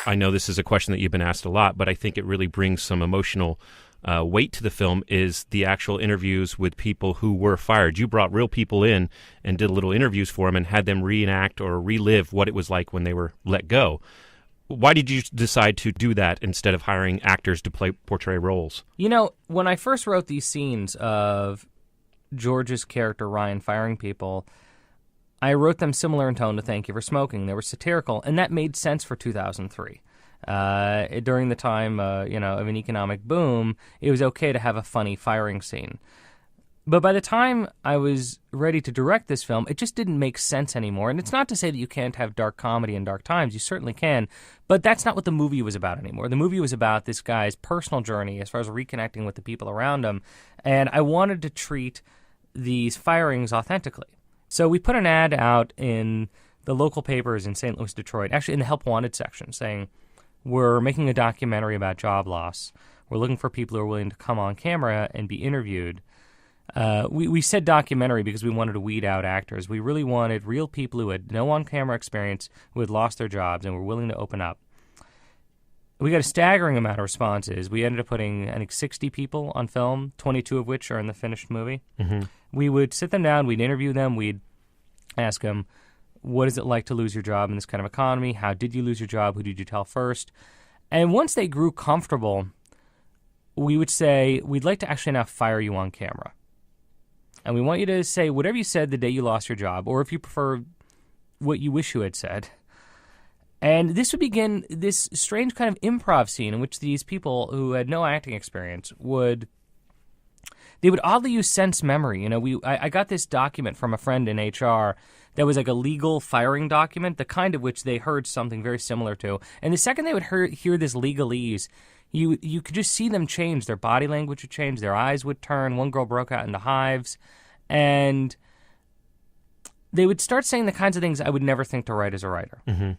I know this is a question that you've been asked a lot, but I think it really brings some emotional weight to the film, is the actual interviews with people who were fired. You brought real people in and did little interviews for them and had them reenact or relive what it was like when they were let go. Why did you decide to do that instead of hiring actors to portray roles? You know, when I first wrote these scenes of George's character Ryan firing people, I wrote them similar in tone to Thank You for Smoking. They were satirical, and that made sense for 2003. During the time, of an economic boom, it was okay to have a funny firing scene. But by the time I was ready to direct this film, it just didn't make sense anymore. And it's not to say that you can't have dark comedy in dark times. You certainly can. But that's not what the movie was about anymore. The movie was about this guy's personal journey as far as reconnecting with the people around him. And I wanted to treat these firings authentically. So we put an ad out in the local papers in St. Louis, Detroit, actually in the Help Wanted section, saying, we're making a documentary about job loss. We're looking for people who are willing to come on camera and be interviewed. We said documentary because we wanted to weed out actors. We really wanted real people who had no on-camera experience, who had lost their jobs, and were willing to open up. We got a staggering amount of responses. We ended up putting, I think, 60 people on film, 22 of which are in the finished movie. Mm-hmm. We would sit them down, we'd interview them, we'd ask them, what is it like to lose your job in this kind of economy? How did you lose your job? Who did you tell first? And once they grew comfortable, we would say, we'd like to actually now fire you on camera. And we want you to say whatever you said the day you lost your job, or if you prefer, what you wish you had said. And this would begin this strange kind of improv scene in which these people who had no acting experience would oddly use sense memory. You know, I got this document from a friend in HR that was like a legal firing document, the kind of which they heard something very similar to. And the second they would hear this legalese, you could just see them change. Their body language would change. Their eyes would turn. One girl broke out into hives. And they would start saying the kinds of things I would never think to write as a writer. Mm-hmm.